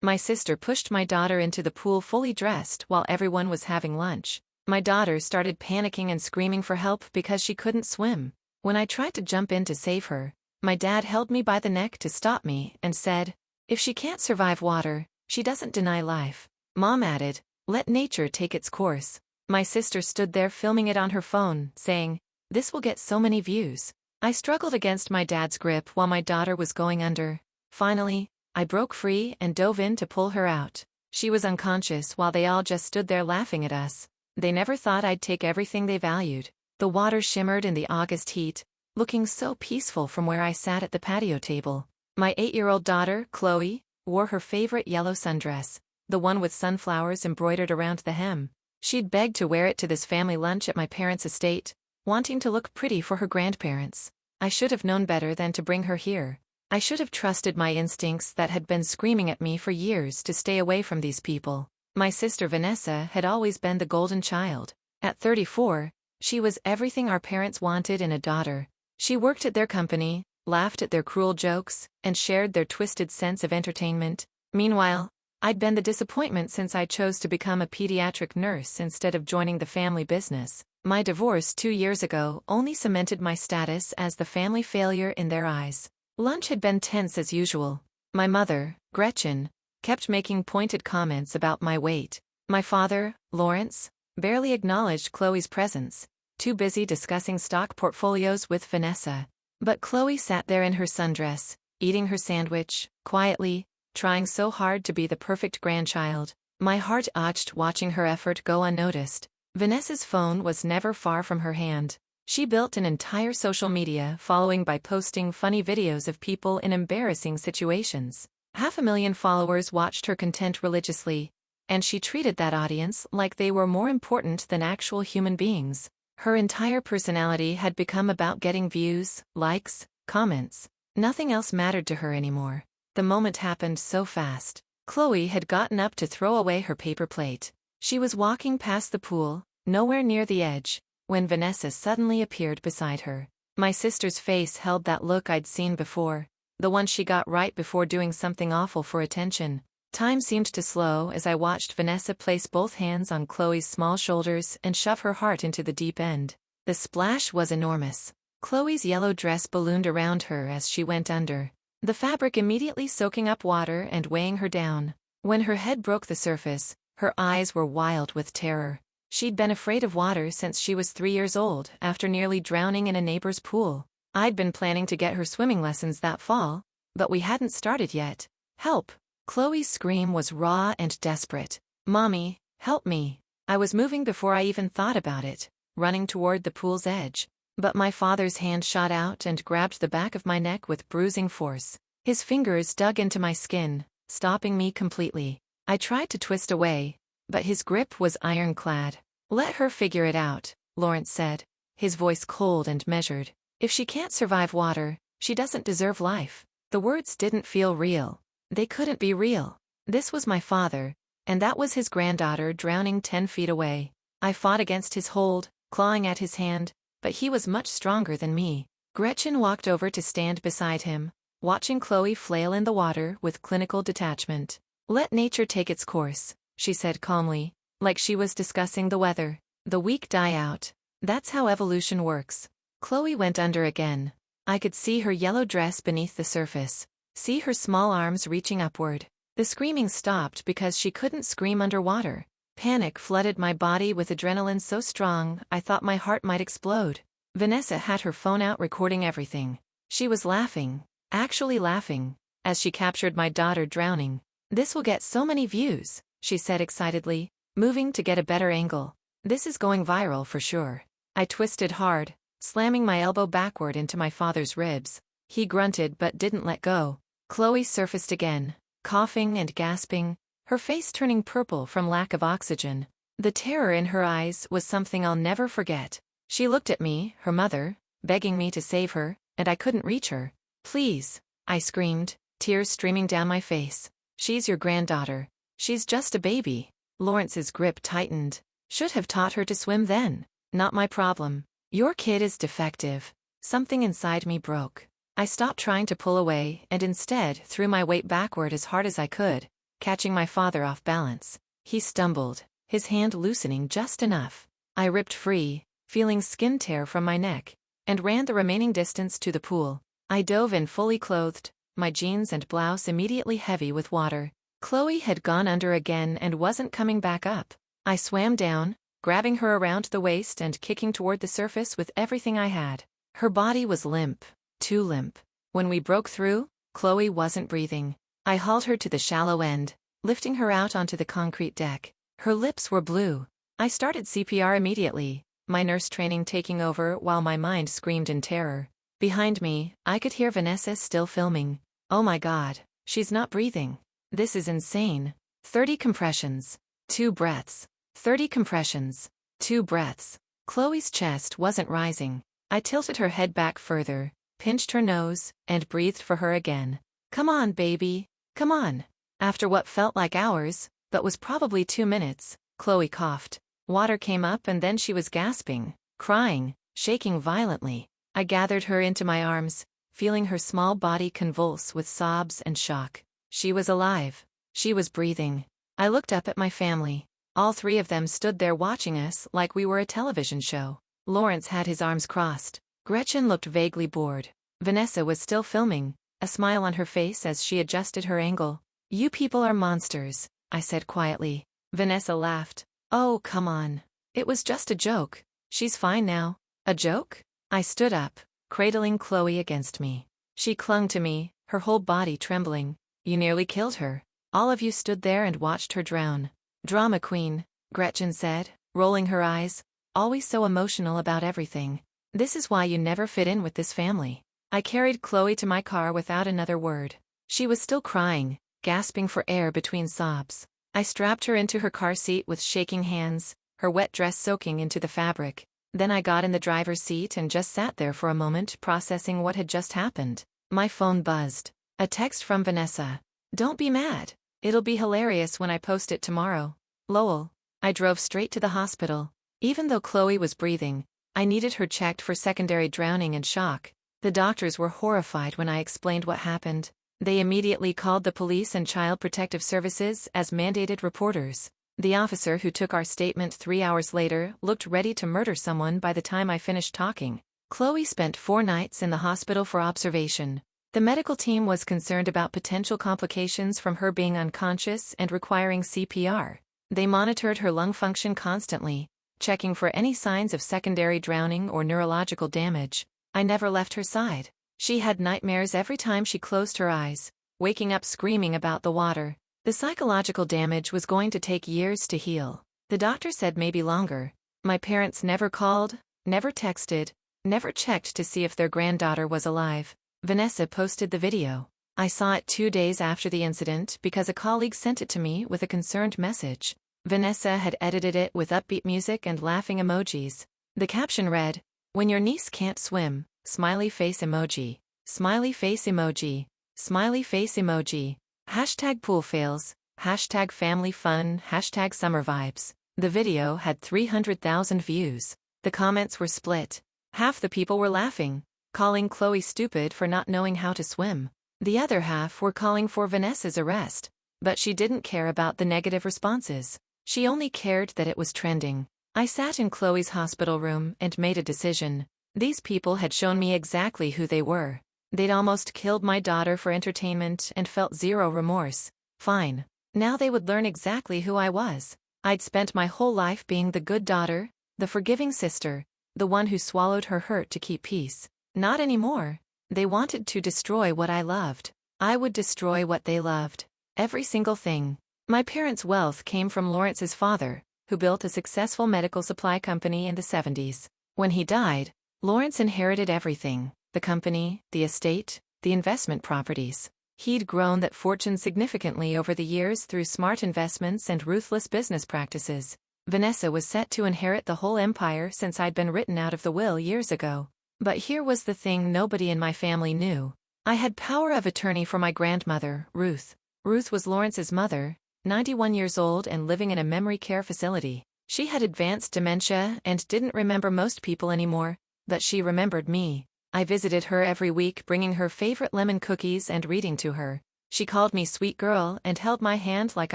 My sister pushed my daughter into the pool fully dressed while everyone was having lunch. My daughter started panicking and screaming for help because she couldn't swim. When I tried to jump in to save her, my dad held me by the neck to stop me and said, "If she can't survive water, she doesn't deny life." Mom added, "Let nature take its course." My sister stood there filming it on her phone, saying, "This will get so many views." I struggled against my dad's grip while my daughter was going under. Finally, I broke free and dove in to pull her out. She was unconscious while they all just stood there laughing at us. They never thought I'd take everything they valued. The water shimmered in the August heat, looking so peaceful from where I sat at the patio table. My 8-year-old daughter, Chloe, wore her favorite yellow sundress, the one with sunflowers embroidered around the hem. She'd begged to wear it to this family lunch at my parents' estate, wanting to look pretty for her grandparents. I should have known better than to bring her here. I should have trusted my instincts that had been screaming at me for years to stay away from these people. My sister Vanessa had always been the golden child. At 34, she was everything our parents wanted in a daughter. She worked at their company, laughed at their cruel jokes, and shared their twisted sense of entertainment. Meanwhile, I'd been the disappointment since I chose to become a pediatric nurse instead of joining the family business. My divorce 2 years ago only cemented my status as the family failure in their eyes. Lunch had been tense as usual. My mother, Gretchen, kept making pointed comments about my weight. My father, Lawrence, barely acknowledged Chloe's presence, too busy discussing stock portfolios with Vanessa. But Chloe sat there in her sundress, eating her sandwich, quietly, trying so hard to be the perfect grandchild. My heart ached watching her effort go unnoticed. Vanessa's phone was never far from her hand. She built an entire social media following by posting funny videos of people in embarrassing situations. 500,000 followers watched her content religiously, and she treated that audience like they were more important than actual human beings. Her entire personality had become about getting views, likes, comments. Nothing else mattered to her anymore. The moment happened so fast. Chloe had gotten up to throw away her paper plate. She was walking past the pool, nowhere near the edge, when Vanessa suddenly appeared beside her. My sister's face held that look I'd seen before, the one she got right before doing something awful for attention. Time seemed to slow as I watched Vanessa place both hands on Chloe's small shoulders and shove her heart into the deep end. The splash was enormous. Chloe's yellow dress ballooned around her as she went under, the fabric immediately soaking up water and weighing her down. When her head broke the surface, her eyes were wild with terror. She'd been afraid of water since she was 3 years old after nearly drowning in a neighbor's pool. I'd been planning to get her swimming lessons that fall, but we hadn't started yet. "Help!" Chloe's scream was raw and desperate. "Mommy, help me!" I was moving before I even thought about it, running toward the pool's edge. But my father's hand shot out and grabbed the back of my neck with bruising force. His fingers dug into my skin, stopping me completely. I tried to twist away, but his grip was ironclad. "Let her figure it out," Lawrence said, his voice cold and measured. "If she can't survive water, she doesn't deserve life." The words didn't feel real. They couldn't be real. This was my father, and that was his granddaughter drowning 10 feet away. I fought against his hold, clawing at his hand, but he was much stronger than me. Gretchen walked over to stand beside him, watching Chloe flail in the water with clinical detachment. "Let nature take its course," she said calmly, like she was discussing the weather. "The weak die out. That's how evolution works." Chloe went under again. I could see her yellow dress beneath the surface, see her small arms reaching upward. The screaming stopped because she couldn't scream underwater. Panic flooded my body with adrenaline so strong I thought my heart might explode. Vanessa had her phone out recording everything. She was laughing, actually laughing, as she captured my daughter drowning. "This will get so many views," she said excitedly, moving to get a better angle. "This is going viral for sure." I twisted hard, slamming my elbow backward into my father's ribs. He grunted but didn't let go. Chloe surfaced again, coughing and gasping, her face turning purple from lack of oxygen. The terror in her eyes was something I'll never forget. She looked at me, her mother, begging me to save her, and I couldn't reach her. "Please," I screamed, tears streaming down my face. "She's your granddaughter. She's just a baby." Lawrence's grip tightened. "Should have taught her to swim then. Not my problem. Your kid is defective." Something inside me broke. I stopped trying to pull away and instead threw my weight backward as hard as I could. catching my father off balance. He stumbled, his hand loosening just enough. I ripped free, feeling skin tear from my neck, and ran the remaining distance to the pool. I dove in fully clothed, my jeans and blouse immediately heavy with water. Chloe had gone under again and wasn't coming back up. I swam down, grabbing her around the waist and kicking toward the surface with everything I had. Her body was limp, too limp. When we broke through, Chloe wasn't breathing. I hauled her to the shallow end, lifting her out onto the concrete deck. Her lips were blue. I started CPR immediately, my nurse training taking over while my mind screamed in terror. Behind me, I could hear Vanessa still filming. Oh my God, she's not breathing. This is insane. 30 compressions. 2 breaths. 30 compressions. 2 breaths. Chloe's chest wasn't rising. I tilted her head back further, pinched her nose, and breathed for her again. Come on, baby. Come on. After what felt like hours, but was probably 2 minutes, Chloe coughed. Water came up and then she was gasping, crying, shaking violently. I gathered her into my arms, feeling her small body convulse with sobs and shock. She was alive. She was breathing. I looked up at my family. All 3 of them stood there watching us like we were a television show. Lawrence had his arms crossed. Gretchen looked vaguely bored. Vanessa was still filming, a smile on her face as she adjusted her angle. You people are monsters, I said quietly. Vanessa laughed. Oh, come on. It was just a joke. She's fine now. A joke? I stood up, cradling Chloe against me. She clung to me, her whole body trembling. You nearly killed her. All of you stood there and watched her drown. Drama queen, Gretchen said, rolling her eyes, always so emotional about everything. This is why you never fit in with this family. I carried Chloe to my car without another word. She was still crying, gasping for air between sobs. I strapped her into her car seat with shaking hands, her wet dress soaking into the fabric. Then I got in the driver's seat and just sat there for a moment processing what had just happened. My phone buzzed. A text from Vanessa. Don't be mad. It'll be hilarious when I post it tomorrow. Lowell. I drove straight to the hospital. Even though Chloe was breathing, I needed her checked for secondary drowning and shock. The doctors were horrified when I explained what happened. They immediately called the police and Child Protective Services as mandated reporters. The officer who took our statement 3 hours later looked ready to murder someone by the time I finished talking. Chloe spent 4 nights in the hospital for observation. The medical team was concerned about potential complications from her being unconscious and requiring CPR. They monitored her lung function constantly, checking for any signs of secondary drowning or neurological damage. I never left her side. She had nightmares every time she closed her eyes, waking up screaming about the water. The psychological damage was going to take years to heal. The doctor said maybe longer. My parents never called, never texted, never checked to see if their granddaughter was alive. Vanessa posted the video. I saw it 2 days after the incident because a colleague sent it to me with a concerned message. Vanessa had edited it with upbeat music and laughing emojis. The caption read, "When your niece can't swim, smiley face emoji, smiley face emoji, smiley face emoji, hashtag pool fails, hashtag family fun, hashtag summer vibes." The video had 300,000 views. The comments were split. Half the people were laughing, calling Chloe stupid for not knowing how to swim. The other half were calling for Vanessa's arrest. But she didn't care about the negative responses. She only cared that it was trending. I sat in Chloe's hospital room and made a decision. These people had shown me exactly who they were. They'd almost killed my daughter for entertainment and felt zero remorse. Fine. Now they would learn exactly who I was. I'd spent my whole life being the good daughter, the forgiving sister, the one who swallowed her hurt to keep peace. Not anymore. They wanted to destroy what I loved. I would destroy what they loved. Every single thing. My parents' wealth came from Lawrence's father, who built a successful medical supply company in the 70s. When he died, Lawrence inherited everything: the company, the estate, the investment properties. He'd grown that fortune significantly over the years through smart investments and ruthless business practices. Vanessa was set to inherit the whole empire since I'd been written out of the will years ago. But here was the thing nobody in my family knew. I had power of attorney for my grandmother, Ruth. Ruth was Lawrence's mother, 91 years old and living in a memory care facility. She had advanced dementia and didn't remember most people anymore, but she remembered me. I visited her every week, bringing her favorite lemon cookies and reading to her. She called me sweet girl and held my hand like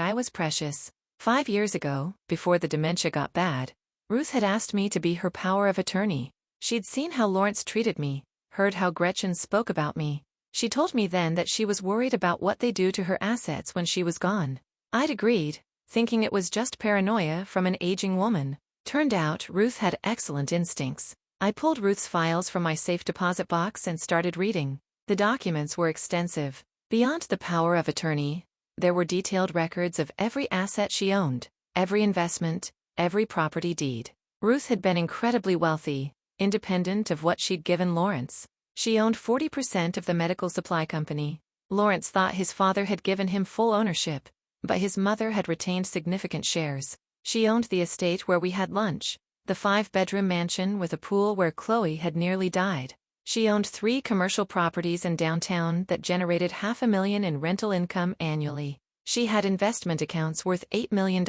I was precious. 5 years ago, before the dementia got bad, Ruth had asked me to be her power of attorney. She'd seen how Lawrence treated me, heard how Gretchen spoke about me. She told me then that she was worried about what they do to her assets when she was gone. I'd agreed, thinking it was just paranoia from an aging woman. Turned out Ruth had excellent instincts. I pulled Ruth's files from my safe deposit box and started reading. The documents were extensive. Beyond the power of attorney, there were detailed records of every asset she owned, every investment, every property deed. Ruth had been incredibly wealthy, independent of what she'd given Lawrence. She owned 40% of the medical supply company. Lawrence thought his father had given him full ownership, but his mother had retained significant shares. She owned the estate where we had lunch, the 5-bedroom mansion with a pool where Chloe had nearly died. She owned 3 commercial properties in downtown that generated $500,000 in rental income annually. She had investment accounts worth $8 million.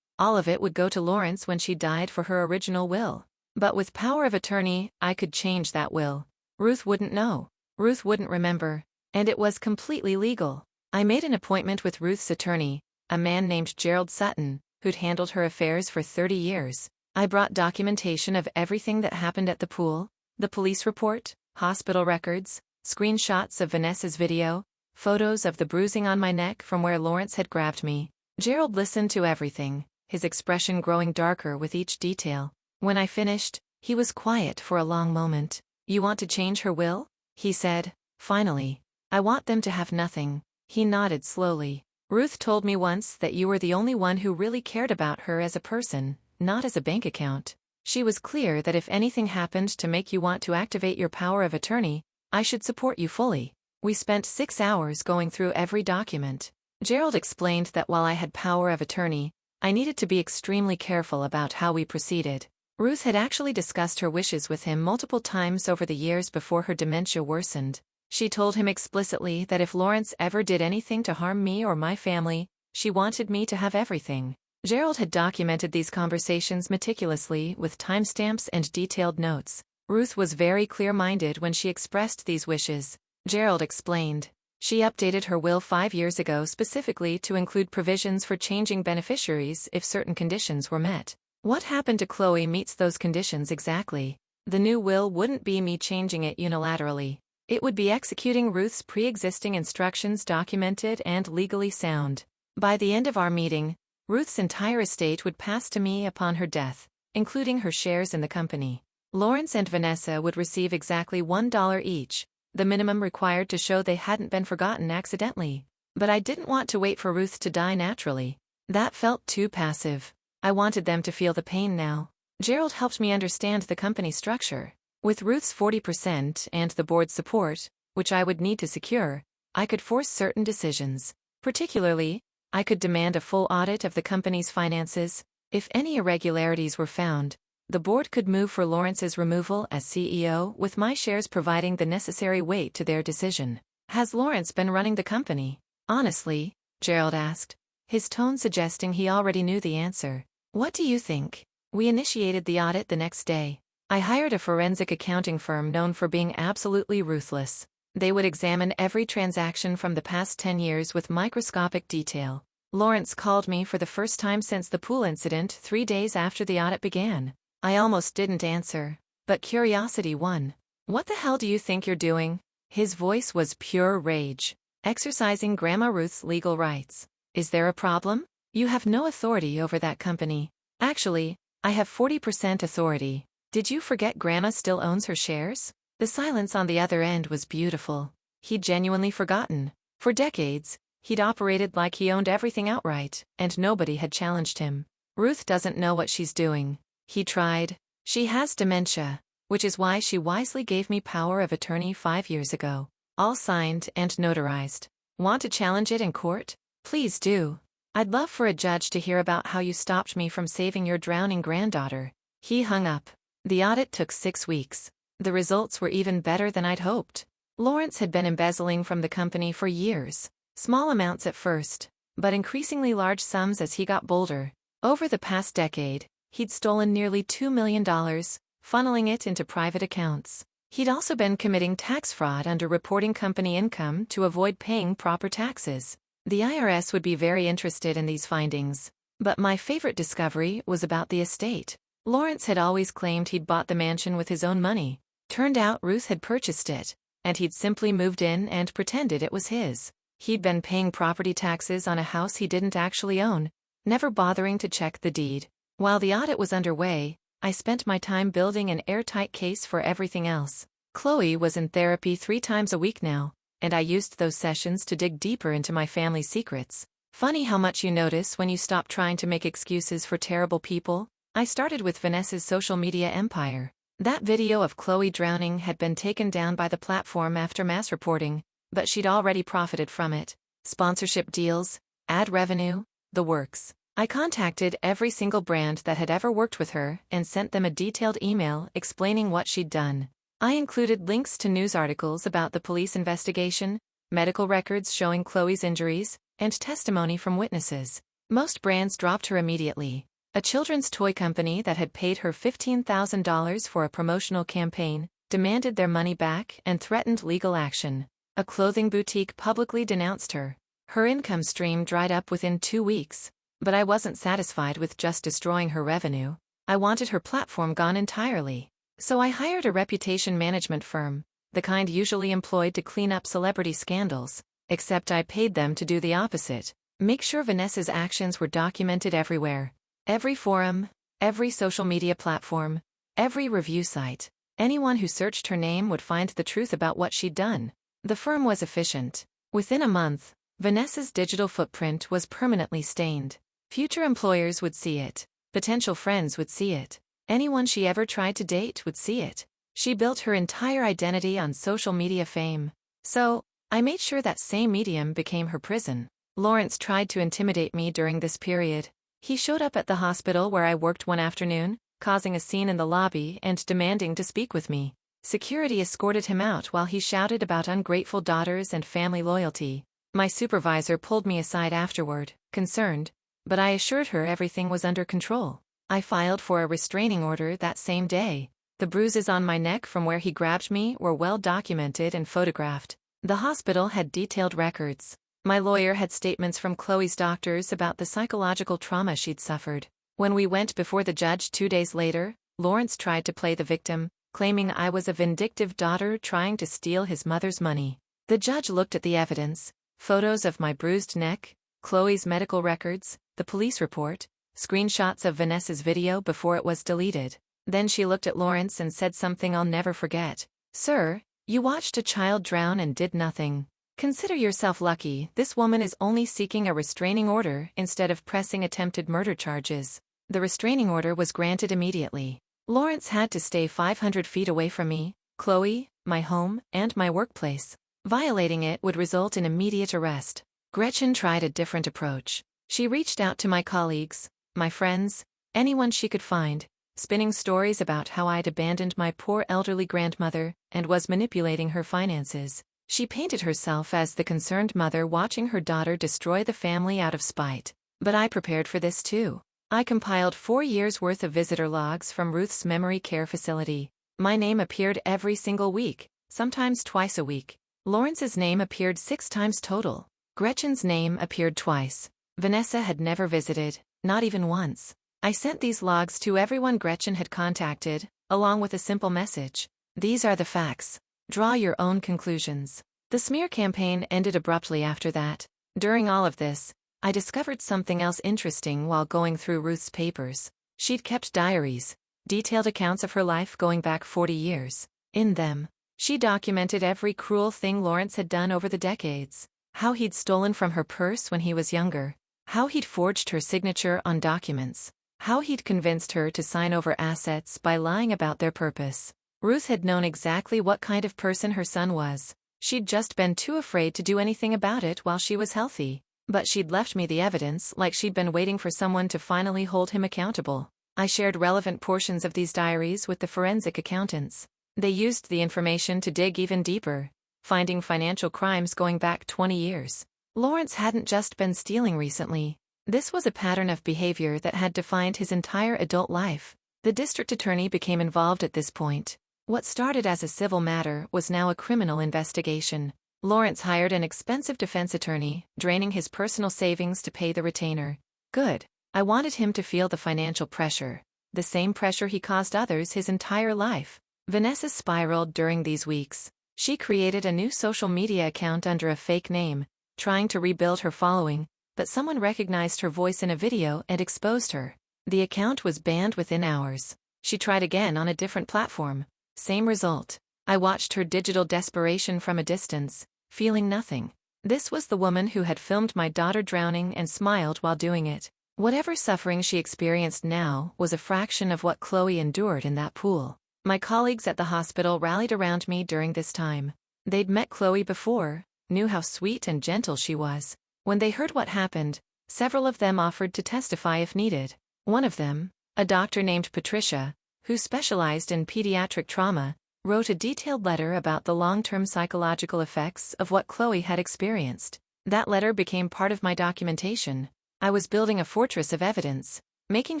All of it would go to Lawrence when she died for her original will. But with power of attorney, I could change that will. Ruth wouldn't know. Ruth wouldn't remember. And it was completely legal. I made an appointment with Ruth's attorney, a man named Gerald Sutton, who'd handled her affairs for 30 years. I brought documentation of everything that happened at the pool, the police report, hospital records, screenshots of Vanessa's video, photos of the bruising on my neck from where Lawrence had grabbed me. Gerald listened to everything, his expression growing darker with each detail. When I finished, he was quiet for a long moment. "You want to change her will?" he said, finally. "I want them to have nothing." He nodded slowly. "Ruth told me once that you were the only one who really cared about her as a person, not as a bank account. She was clear that if anything happened to make you want to activate your power of attorney, I should support you fully." We spent 6 hours going through every document. Gerald explained that while I had power of attorney, I needed to be extremely careful about how we proceeded. Ruth had actually discussed her wishes with him multiple times over the years before her dementia worsened. She told him explicitly that if Lawrence ever did anything to harm me or my family, she wanted me to have everything. Gerald had documented these conversations meticulously with timestamps and detailed notes. Ruth was very clear-minded when she expressed these wishes. Gerald explained. She updated her will 5 years ago specifically to include provisions for changing beneficiaries if certain conditions were met. What happened to Chloe meets those conditions exactly. The new will wouldn't be me changing it unilaterally. It would be executing Ruth's pre-existing instructions, documented and legally sound. By the end of our meeting, Ruth's entire estate would pass to me upon her death, including her shares in the company. Lawrence and Vanessa would receive exactly $1 each, the minimum required to show they hadn't been forgotten accidentally. But I didn't want to wait for Ruth to die naturally. That felt too passive. I wanted them to feel the pain now. Gerald helped me understand the company structure. With Ruth's 40% and the board's support, which I would need to secure, I could force certain decisions. Particularly, I could demand a full audit of the company's finances. If any irregularities were found, the board could move for Lawrence's removal as CEO, with my shares providing the necessary weight to their decision. "Has Lawrence been running the company?" "Honestly," Gerald asked, his tone suggesting he already knew the answer. "What do you think?" We initiated the audit the next day. I hired a forensic accounting firm known for being absolutely ruthless. They would examine every transaction from the past 10 years with microscopic detail. Lawrence called me for the first time since the pool incident 3 days after the audit began. I almost didn't answer, but curiosity won. "What the hell do you think you're doing?" His voice was pure rage. "Exercising Grandma Ruth's legal rights. Is there a problem? You have no authority over that company." "Actually, I have 40% authority. Did you forget Grandma still owns her shares?" The silence on the other end was beautiful. He'd genuinely forgotten. For decades, he'd operated like he owned everything outright, and nobody had challenged him. "Ruth doesn't know what she's doing," he tried. "She has dementia, which is why she wisely gave me power of attorney 5 years ago. All signed and notarized. Want to challenge it in court? Please do. I'd love for a judge to hear about how you stopped me from saving your drowning granddaughter." He hung up. The audit took 6 weeks. The results were even better than I'd hoped. Lawrence had been embezzling from the company for years. Small amounts at first, but increasingly large sums as he got bolder. Over the past decade, he'd stolen nearly $2 million, funneling it into private accounts. He'd also been committing tax fraud under reporting company income to avoid paying proper taxes. The IRS would be very interested in these findings. But my favorite discovery was about the estate. Lawrence had always claimed he'd bought the mansion with his own money. Turned out Ruth had purchased it, and he'd simply moved in and pretended it was his. He'd been paying property taxes on a house he didn't actually own, never bothering to check the deed. While the audit was underway, I spent my time building an airtight case for everything else. Chloe was in therapy 3 times a week now, and I used those sessions to dig deeper into my family's secrets. Funny how much you notice when you stop trying to make excuses for terrible people. I started with Vanessa's social media empire. That video of Chloe drowning had been taken down by the platform after mass reporting, but she'd already profited from it. Sponsorship deals, ad revenue, the works. I contacted every single brand that had ever worked with her and sent them a detailed email explaining what she'd done. I included links to news articles about the police investigation, medical records showing Chloe's injuries, and testimony from witnesses. Most brands dropped her immediately. A children's toy company that had paid her $15,000 for a promotional campaign demanded their money back and threatened legal action. A clothing boutique publicly denounced her. Her income stream dried up within 2 weeks. But I wasn't satisfied with just destroying her revenue. I wanted her platform gone entirely. So I hired a reputation management firm, the kind usually employed to clean up celebrity scandals, except I paid them to do the opposite. Make sure Vanessa's actions were documented everywhere. Every forum, every social media platform, every review site. Anyone who searched her name would find the truth about what she'd done. The firm was efficient. Within a month, Vanessa's digital footprint was permanently stained. Future employers would see it. Potential friends would see it. Anyone she ever tried to date would see it. She built her entire identity on social media fame. So, I made sure that same medium became her prison. Lawrence tried to intimidate me during this period. He showed up at the hospital where I worked one afternoon, causing a scene in the lobby and demanding to speak with me. Security escorted him out while he shouted about ungrateful daughters and family loyalty. My supervisor pulled me aside afterward, concerned, but I assured her everything was under control. I filed for a restraining order that same day. The bruises on my neck from where he grabbed me were well documented and photographed. The hospital had detailed records. My lawyer had statements from Chloe's doctors about the psychological trauma she'd suffered. When we went before the judge 2 days later, Lawrence tried to play the victim, claiming I was a vindictive daughter trying to steal his mother's money. The judge looked at the evidence, photos of my bruised neck, Chloe's medical records, the police report, screenshots of Vanessa's video before it was deleted. Then she looked at Lawrence and said something I'll never forget. "Sir, you watched a child drown and did nothing. Consider yourself lucky. This woman is only seeking a restraining order instead of pressing attempted murder charges." The restraining order was granted immediately. Lawrence had to stay 500 feet away from me, Chloe, my home, and my workplace. Violating it would result in immediate arrest. Gretchen tried a different approach. She reached out to my colleagues, my friends, anyone she could find, spinning stories about how I'd abandoned my poor elderly grandmother and was manipulating her finances. She painted herself as the concerned mother watching her daughter destroy the family out of spite. But I prepared for this too. I compiled 4 years' worth of visitor logs from Ruth's memory care facility. My name appeared every single week, sometimes twice a week. Lawrence's name appeared 6 times total. Gretchen's name appeared twice. Vanessa had never visited, not even once. I sent these logs to everyone Gretchen had contacted, along with a simple message. These are the facts. Draw your own conclusions. The smear campaign ended abruptly after that. During all of this, I discovered something else interesting while going through Ruth's papers. She'd kept diaries, detailed accounts of her life going back 40 years. In them, she documented every cruel thing Lawrence had done over the decades. How he'd stolen from her purse when he was younger. How he'd forged her signature on documents. How he'd convinced her to sign over assets by lying about their purpose. Ruth had known exactly what kind of person her son was. She'd just been too afraid to do anything about it while she was healthy. But she'd left me the evidence like she'd been waiting for someone to finally hold him accountable. I shared relevant portions of these diaries with the forensic accountants. They used the information to dig even deeper, finding financial crimes going back 20 years. Lawrence hadn't just been stealing recently. This was a pattern of behavior that had defined his entire adult life. The district attorney became involved at this point. What started as a civil matter was now a criminal investigation. Lawrence hired an expensive defense attorney, draining his personal savings to pay the retainer. Good. I wanted him to feel the financial pressure. The same pressure he caused others his entire life. Vanessa spiraled during these weeks. She created a new social media account under a fake name, trying to rebuild her following, but someone recognized her voice in a video and exposed her. The account was banned within hours. She tried again on a different platform. Same result. I watched her digital desperation from a distance, feeling nothing. This was the woman who had filmed my daughter drowning and smiled while doing it. Whatever suffering she experienced now was a fraction of what Chloe endured in that pool. My colleagues at the hospital rallied around me during this time. They'd met Chloe before, knew how sweet and gentle she was. When they heard what happened, several of them offered to testify if needed. One of them, a doctor named Patricia, who specialized in pediatric trauma, wrote a detailed letter about the long-term psychological effects of what Chloe had experienced. That letter became part of my documentation. I was building a fortress of evidence, making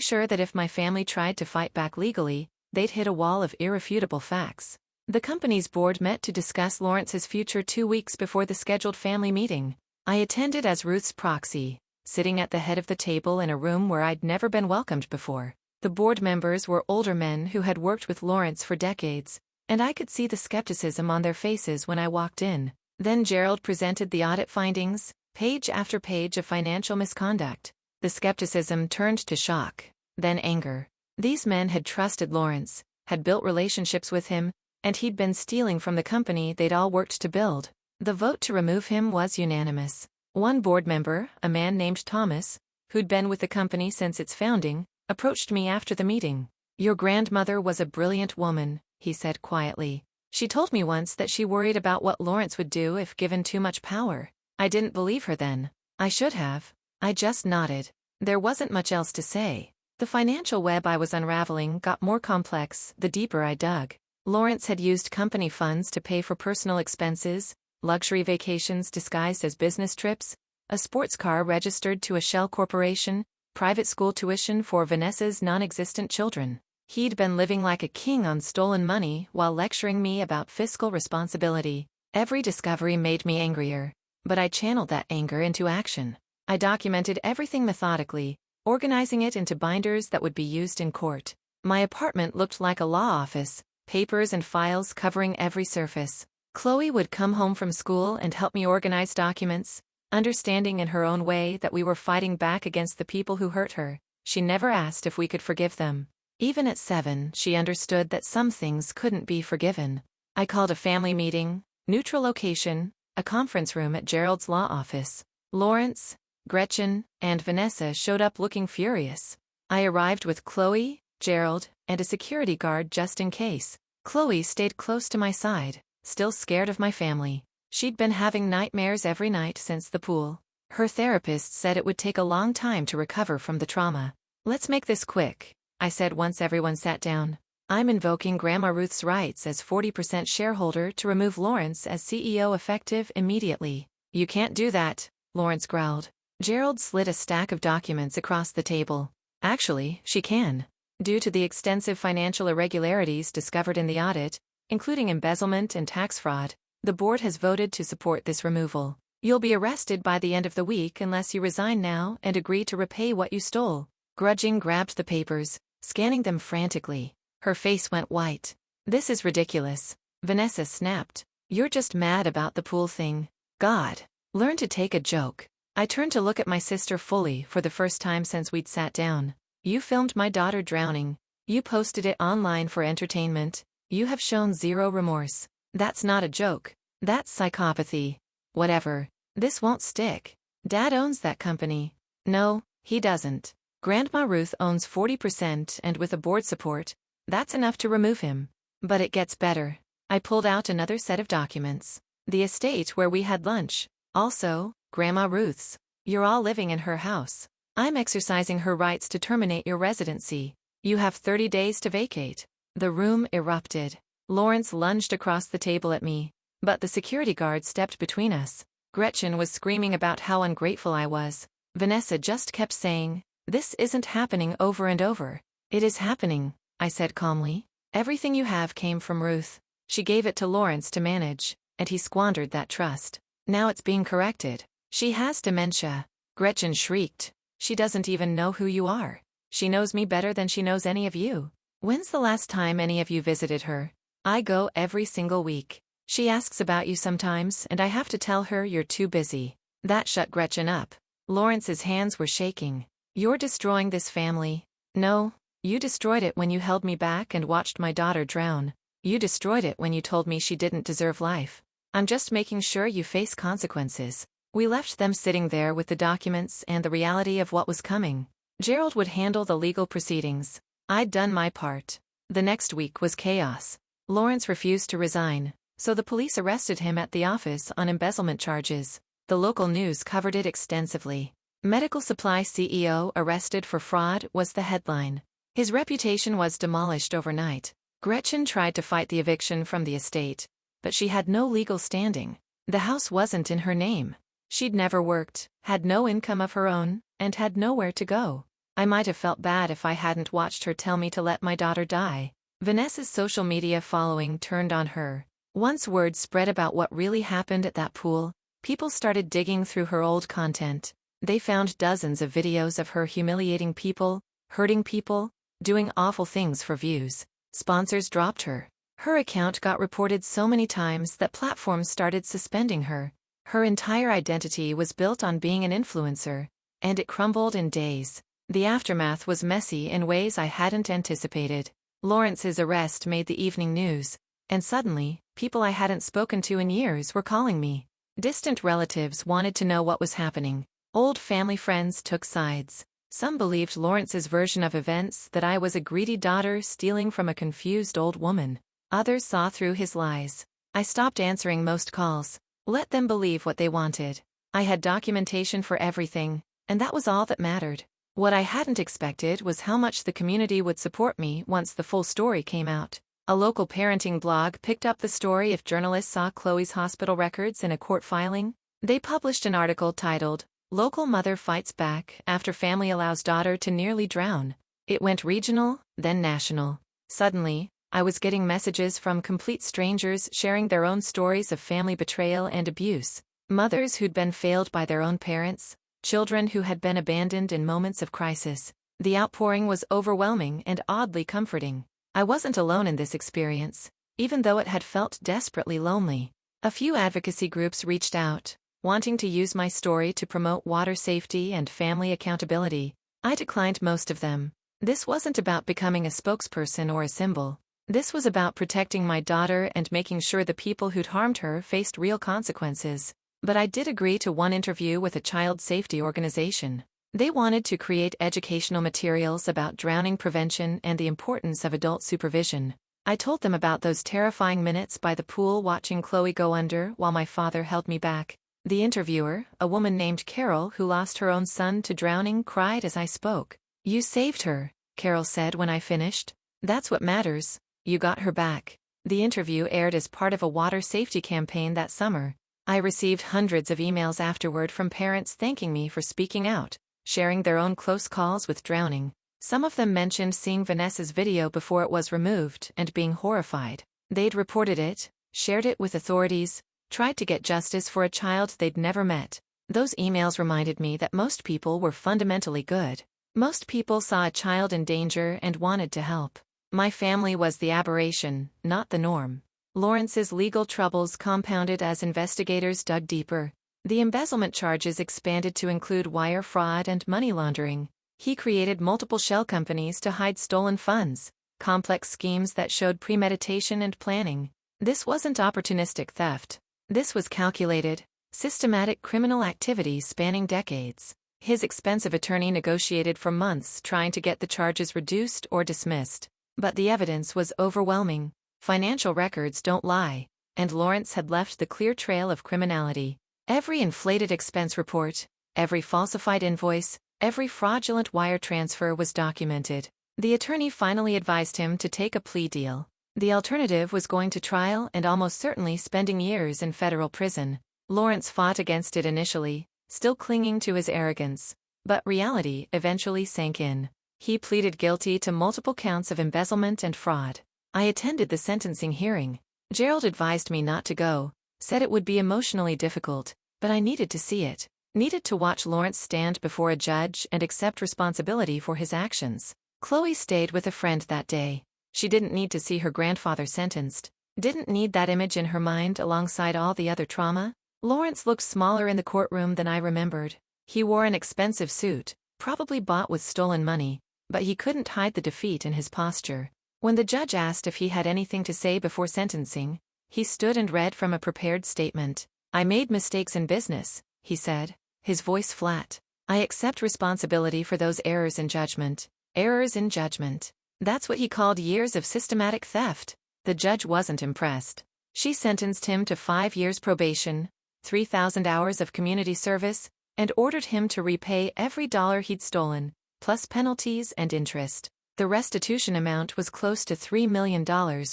sure that if my family tried to fight back legally, they'd hit a wall of irrefutable facts. The company's board met to discuss Lawrence's future 2 weeks before the scheduled family meeting. I attended as Ruth's proxy, sitting at the head of the table in a room where I'd never been welcomed before. The board members were older men who had worked with Lawrence for decades, and I could see the skepticism on their faces when I walked in. Then Gerald presented the audit findings, page after page of financial misconduct. The skepticism turned to shock, then anger. These men had trusted Lawrence, had built relationships with him, and he'd been stealing from the company they'd all worked to build. The vote to remove him was unanimous. One board member, a man named Thomas, who'd been with the company since its founding, approached me after the meeting. "Your grandmother was a brilliant woman," he said quietly. "She told me once that she worried about what Lawrence would do if given too much power. I didn't believe her then. I should have. I just nodded. There wasn't much else to say." The financial web I was unraveling got more complex the deeper I dug. Lawrence had used company funds to pay for personal expenses, luxury vacations disguised as business trips, a sports car registered to a shell corporation, private school tuition for Vanessa's non-existent children. He'd been living like a king on stolen money while lecturing me about fiscal responsibility. Every discovery made me angrier, but I channeled that anger into action. I documented everything methodically, organizing it into binders that would be used in court. My apartment looked like a law office, papers and files covering every surface. Chloe would come home from school and help me organize documents, understanding in her own way that we were fighting back against the people who hurt her. She never asked if we could forgive them. Even at 7, she understood that some things couldn't be forgiven. I called a family meeting, neutral location, a conference room at Gerald's law office. Lawrence, Gretchen, and Vanessa showed up looking furious. I arrived with Chloe, Gerald, and a security guard just in case. Chloe stayed close to my side, still scared of my family. She'd been having nightmares every night since the pool. Her therapist said it would take a long time to recover from the trauma. "Let's make this quick," I said once everyone sat down. "I'm invoking Grandma Ruth's rights as 40% shareholder to remove Lawrence as CEO effective immediately." "You can't do that," Lawrence growled. Gerald slid a stack of documents across the table. "Actually, she can. Due to the extensive financial irregularities discovered in the audit, including embezzlement and tax fraud, the board has voted to support this removal. You'll be arrested by the end of the week unless you resign now and agree to repay what you stole." Grudging grabbed the papers, scanning them frantically. Her face went white. "This is ridiculous," Vanessa snapped. "You're just mad about the pool thing. God, learn to take a joke." I turned to look at my sister fully for the first time since we'd sat down. "You filmed my daughter drowning. You posted it online for entertainment. You have shown zero remorse. That's not a joke. That's psychopathy." "Whatever. This won't stick. Dad owns that company." "No, he doesn't. Grandma Ruth owns 40% and with a board support, that's enough to remove him." "But it gets better." I pulled out another set of documents. "The estate where we had lunch. Also, Grandma Ruth's. You're all living in her house. I'm exercising her rights to terminate your residency. You have 30 days to vacate." The room erupted. Lawrence lunged across the table at me, but the security guard stepped between us. Gretchen was screaming about how ungrateful I was. Vanessa just kept saying, "This isn't happening," over and over. "It is happening," I said calmly. Everything you have came from Ruth. She gave it to Lawrence to manage, and he squandered that trust. Now it's being corrected. She has dementia. Gretchen shrieked. She doesn't even know who you are. She knows me better than she knows any of you. When's the last time any of you visited her? I go every single week. She asks about you sometimes, and I have to tell her you're too busy. That shut Gretchen up. Lawrence's hands were shaking. You're destroying this family. No, you destroyed it when you held me back and watched my daughter drown. You destroyed it when you told me she didn't deserve life. I'm just making sure you face consequences. We left them sitting there with the documents and the reality of what was coming. Gerald would handle the legal proceedings. I'd done my part. The next week was chaos. Lawrence refused to resign, so the police arrested him at the office on embezzlement charges. The local news covered it extensively. Medical supply CEO arrested for fraud was the headline. His reputation was demolished overnight. Gretchen tried to fight the eviction from the estate, but she had no legal standing. The house wasn't in her name. She'd never worked, had no income of her own, and had nowhere to go. I might have felt bad if I hadn't watched her tell me to let my daughter die. Vanessa's social media following turned on her. Once word spread about what really happened at that pool, people started digging through her old content. They found dozens of videos of her humiliating people, hurting people, doing awful things for views. Sponsors dropped her. Her account got reported so many times that platforms started suspending her. Her entire identity was built on being an influencer, and it crumbled in days. The aftermath was messy in ways I hadn't anticipated. Lawrence's arrest made the evening news, and suddenly, people I hadn't spoken to in years were calling me. Distant relatives wanted to know what was happening. Old family friends took sides. Some believed Lawrence's version of events, that I was a greedy daughter stealing from a confused old woman. Others saw through his lies. I stopped answering most calls. Let them believe what they wanted. I had documentation for everything, and that was all that mattered. What I hadn't expected was how much the community would support me once the full story came out. A local parenting blog picked up the story if journalists saw Chloe's hospital records in a court filing. They published an article titled, "Local Mother Fights Back After Family Allows Daughter to Nearly Drown." It went regional, then national. Suddenly, I was getting messages from complete strangers sharing their own stories of family betrayal and abuse. Mothers who'd been failed by their own parents, children who had been abandoned in moments of crisis. The outpouring was overwhelming and oddly comforting. I wasn't alone in this experience, even though it had felt desperately lonely. A few advocacy groups reached out, wanting to use my story to promote water safety and family accountability. I declined most of them. This wasn't about becoming a spokesperson or a symbol. This was about protecting my daughter and making sure the people who'd harmed her faced real consequences. But I did agree to one interview with a child safety organization. They wanted to create educational materials about drowning prevention and the importance of adult supervision. I told them about those terrifying minutes by the pool watching Chloe go under while my father held me back. The interviewer, a woman named Carol who lost her own son to drowning, cried as I spoke. "You saved her," Carol said when I finished. "That's what matters. You got her back." The interview aired as part of a water safety campaign that summer. I received hundreds of emails afterward from parents thanking me for speaking out, sharing their own close calls with drowning. Some of them mentioned seeing Vanessa's video before it was removed and being horrified. They'd reported it, shared it with authorities, tried to get justice for a child they'd never met. Those emails reminded me that most people were fundamentally good. Most people saw a child in danger and wanted to help. My family was the aberration, not the norm. Lawrence's legal troubles compounded as investigators dug deeper. The embezzlement charges expanded to include wire fraud and money laundering. He created multiple shell companies to hide stolen funds, complex schemes that showed premeditation and planning. This wasn't opportunistic theft. This was calculated, systematic criminal activity spanning decades. His expensive attorney negotiated for months trying to get the charges reduced or dismissed. But the evidence was overwhelming. Financial records don't lie, and Lawrence had left the clear trail of criminality. Every inflated expense report, every falsified invoice, every fraudulent wire transfer was documented. The attorney finally advised him to take a plea deal. The alternative was going to trial and almost certainly spending years in federal prison. Lawrence fought against it initially, still clinging to his arrogance. But reality eventually sank in. He pleaded guilty to multiple counts of embezzlement and fraud. I attended the sentencing hearing. Gerald advised me not to go, said it would be emotionally difficult, but I needed to see it. Needed to watch Lawrence stand before a judge and accept responsibility for his actions. Chloe stayed with a friend that day. She didn't need to see her grandfather sentenced. Didn't need that image in her mind alongside all the other trauma. Lawrence looked smaller in the courtroom than I remembered. He wore an expensive suit, probably bought with stolen money, but he couldn't hide the defeat in his posture. When the judge asked if he had anything to say before sentencing, he stood and read from a prepared statement. "I made mistakes in business," he said, his voice flat. "I accept responsibility for those errors in judgment." Errors in judgment. That's what he called years of systematic theft. The judge wasn't impressed. She sentenced him to 5 years probation, 3,000 hours of community service, and ordered him to repay every dollar he'd stolen, plus penalties and interest. The restitution amount was close to $3 million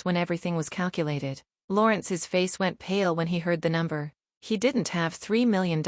when everything was calculated. Lawrence's face went pale when he heard the number. He didn't have $3 million.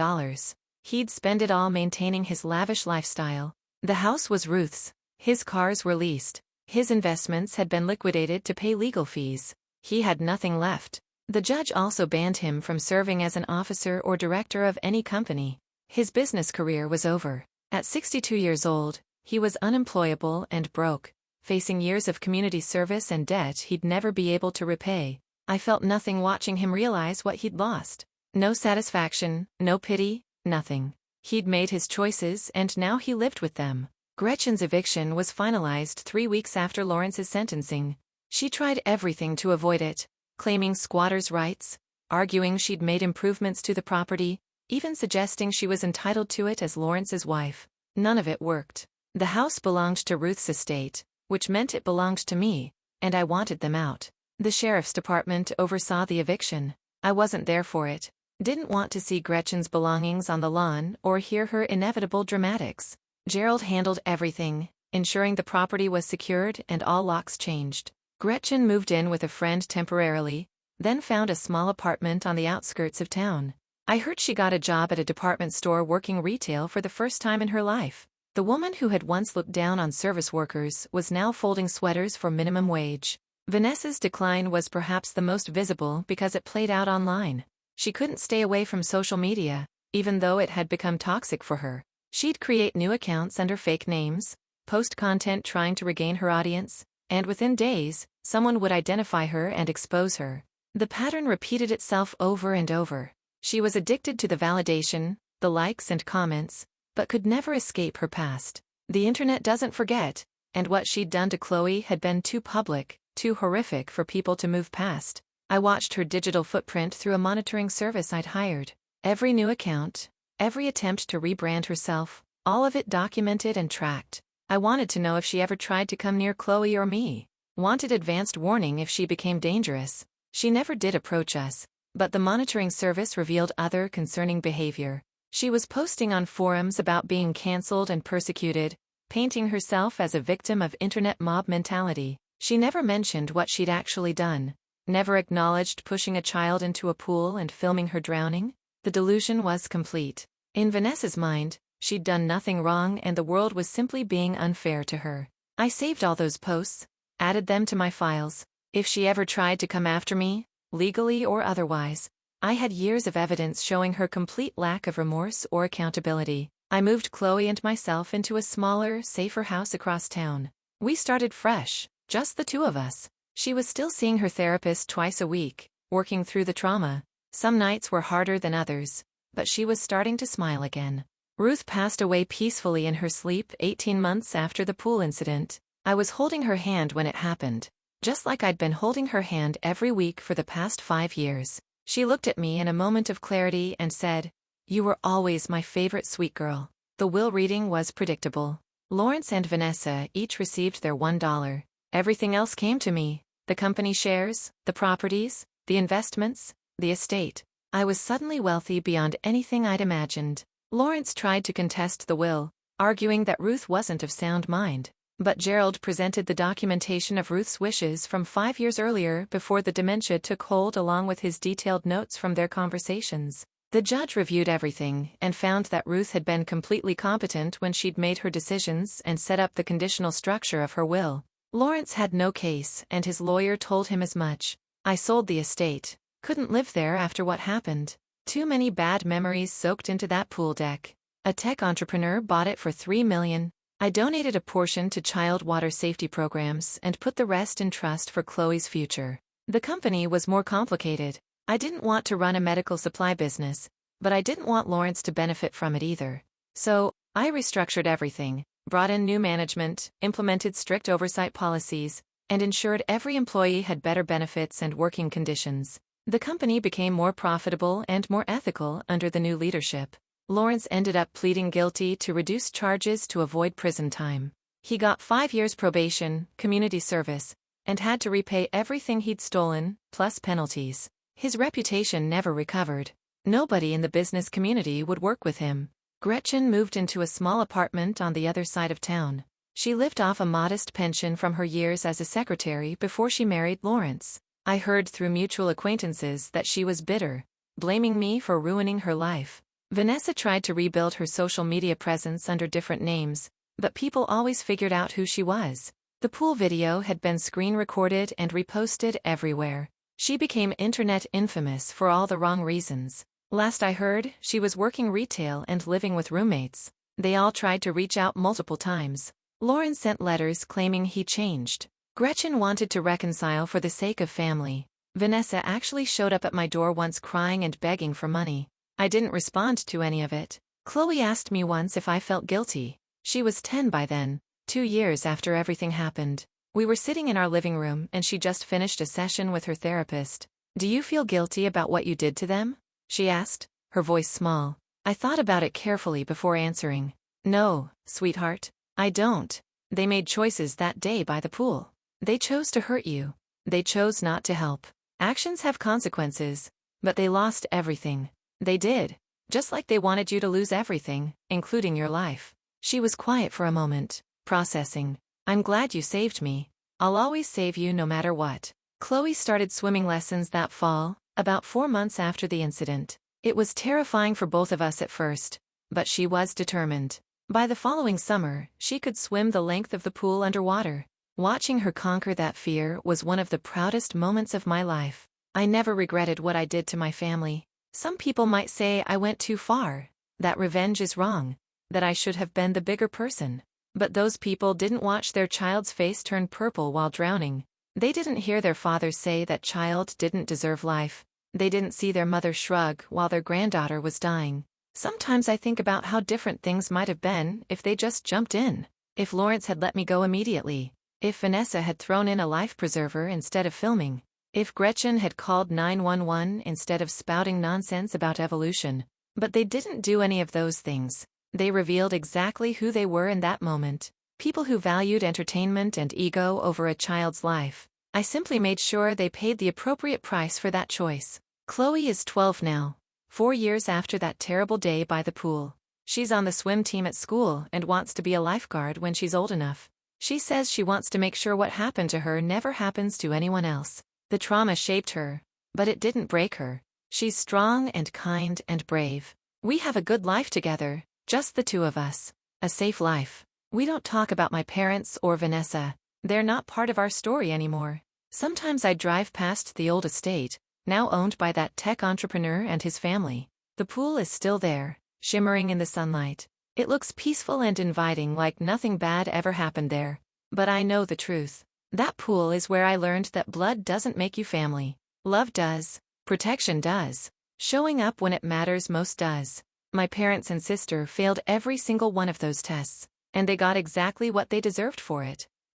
He'd spend it all maintaining his lavish lifestyle. The house was Ruth's. His cars were leased. His investments had been liquidated to pay legal fees. He had nothing left. The judge also banned him from serving as an officer or director of any company. His business career was over. At 62 years old, he was unemployable and broke, facing years of community service and debt he'd never be able to repay. I felt nothing watching him realize what he'd lost. No satisfaction, no pity, nothing. He'd made his choices and now he lived with them. Gretchen's eviction was finalized 3 weeks after Lawrence's sentencing. She tried everything to avoid it, claiming squatters' rights, arguing she'd made improvements to the property, even suggesting she was entitled to it as Lawrence's wife. None of it worked. The house belonged to Ruth's estate, which meant it belonged to me, and I wanted them out. The sheriff's department oversaw the eviction. I wasn't there for it. Didn't want to see Gretchen's belongings on the lawn or hear her inevitable dramatics. Gerald handled everything, ensuring the property was secured and all locks changed. Gretchen moved in with a friend temporarily, then found a small apartment on the outskirts of town. I heard she got a job at a department store working retail for the first time in her life. The woman who had once looked down on service workers was now folding sweaters for minimum wage. Vanessa's decline was perhaps the most visible because it played out online. She couldn't stay away from social media, even though it had become toxic for her. She'd create new accounts under fake names, post content trying to regain her audience, and within days, someone would identify her and expose her. The pattern repeated itself over and over. She was addicted to the validation, the likes and comments, but could never escape her past. The internet doesn't forget, and what she'd done to Chloe had been too public, too horrific for people to move past. I watched her digital footprint through a monitoring service I'd hired. Every new account, every attempt to rebrand herself, all of it documented and tracked. I wanted to know if she ever tried to come near Chloe or me. Wanted advanced warning if she became dangerous. She never did approach us, but the monitoring service revealed other concerning behavior. She was posting on forums about being cancelled and persecuted, painting herself as a victim of internet mob mentality. She never mentioned what she'd actually done. Never acknowledged pushing a child into a pool and filming her drowning. The delusion was complete. In Vanessa's mind, she'd done nothing wrong and the world was simply being unfair to her. I saved all those posts, added them to my files. If she ever tried to come after me, legally or otherwise, I had years of evidence showing her complete lack of remorse or accountability. I moved Chloe and myself into a smaller, safer house across town. We started fresh, just the two of us. She was still seeing her therapist twice a week, working through the trauma. Some nights were harder than others, but she was starting to smile again. Ruth passed away peacefully in her sleep 18 months after the pool incident. I was holding her hand when it happened, just like I'd been holding her hand every week for the past 5 years. She looked at me in a moment of clarity and said, "You were always my favorite sweet girl." The will reading was predictable. Lawrence and Vanessa each received their $1. Everything else came to me: the company shares, the properties, the investments, the estate. I was suddenly wealthy beyond anything I'd imagined. Lawrence tried to contest the will, arguing that Ruth wasn't of sound mind. But Gerald presented the documentation of Ruth's wishes from 5 years earlier before the dementia took hold, along with his detailed notes from their conversations. The judge reviewed everything and found that Ruth had been completely competent when she'd made her decisions and set up the conditional structure of her will. Lawrence had no case, and his lawyer told him as much. I sold the estate. Couldn't live there after what happened. Too many bad memories soaked into that pool deck. A tech entrepreneur bought it for $3 million. I donated a portion to child water safety programs and put the rest in trust for Chloe's future. The company was more complicated. I didn't want to run a medical supply business, but I didn't want Lawrence to benefit from it either. So, I restructured everything, brought in new management, implemented strict oversight policies, and ensured every employee had better benefits and working conditions. The company became more profitable and more ethical under the new leadership. Lawrence ended up pleading guilty to reduced charges to avoid prison time. He got 5 years probation, community service, and had to repay everything he'd stolen, plus penalties. His reputation never recovered. Nobody in the business community would work with him. Gretchen moved into a small apartment on the other side of town. She lived off a modest pension from her years as a secretary before she married Lawrence. I heard through mutual acquaintances that she was bitter, blaming me for ruining her life. Vanessa tried to rebuild her social media presence under different names, but people always figured out who she was. The pool video had been screen recorded and reposted everywhere. She became internet infamous for all the wrong reasons. Last I heard, she was working retail and living with roommates. They all tried to reach out multiple times. Lawrence sent letters claiming he changed. Gretchen wanted to reconcile for the sake of family. Vanessa actually showed up at my door once crying and begging for money. I didn't respond to any of it. Chloe asked me once if I felt guilty. She was 10 by then, 2 years after everything happened. We were sitting in our living room and she just finished a session with her therapist. "Do you feel guilty about what you did to them?" she asked, her voice small. I thought about it carefully before answering. "No, sweetheart, I don't. They made choices that day by the pool. They chose to hurt you. They chose not to help. Actions have consequences, but they lost everything. They did, just like they wanted you to lose everything, including your life." She was quiet for a moment, processing. "I'm glad you saved me. I'll always save you no matter what." Chloe started swimming lessons that fall, about 4 months after the incident. It was terrifying for both of us at first, but she was determined. By the following summer, she could swim the length of the pool underwater. Watching her conquer that fear was one of the proudest moments of my life. I never regretted what I did to my family. Some people might say I went too far, that revenge is wrong, that I should have been the bigger person. But those people didn't watch their child's face turn purple while drowning. They didn't hear their father say that child didn't deserve life. They didn't see their mother shrug while their granddaughter was dying. Sometimes I think about how different things might have been if they just jumped in. If Lawrence had let me go immediately. If Vanessa had thrown in a life preserver instead of filming. If Gretchen had called 911 instead of spouting nonsense about evolution. But they didn't do any of those things. They revealed exactly who they were in that moment. People who valued entertainment and ego over a child's life. I simply made sure they paid the appropriate price for that choice. Chloe is 12 now, 4 years after that terrible day by the pool. She's on the swim team at school and wants to be a lifeguard when she's old enough. She says she wants to make sure what happened to her never happens to anyone else. The trauma shaped her, but it didn't break her. She's strong and kind and brave. We have a good life together, just the two of us. A safe life. We don't talk about my parents or Vanessa. They're not part of our story anymore. Sometimes I drive past the old estate, now owned by that tech entrepreneur and his family. The pool is still there, shimmering in the sunlight. It looks peaceful and inviting, like nothing bad ever happened there. But I know the truth. That pool is where I learned that blood doesn't make you family. Love does. Protection does. Showing up when it matters most does. My parents and sister failed every single one of those tests, and they got exactly what they deserved for it.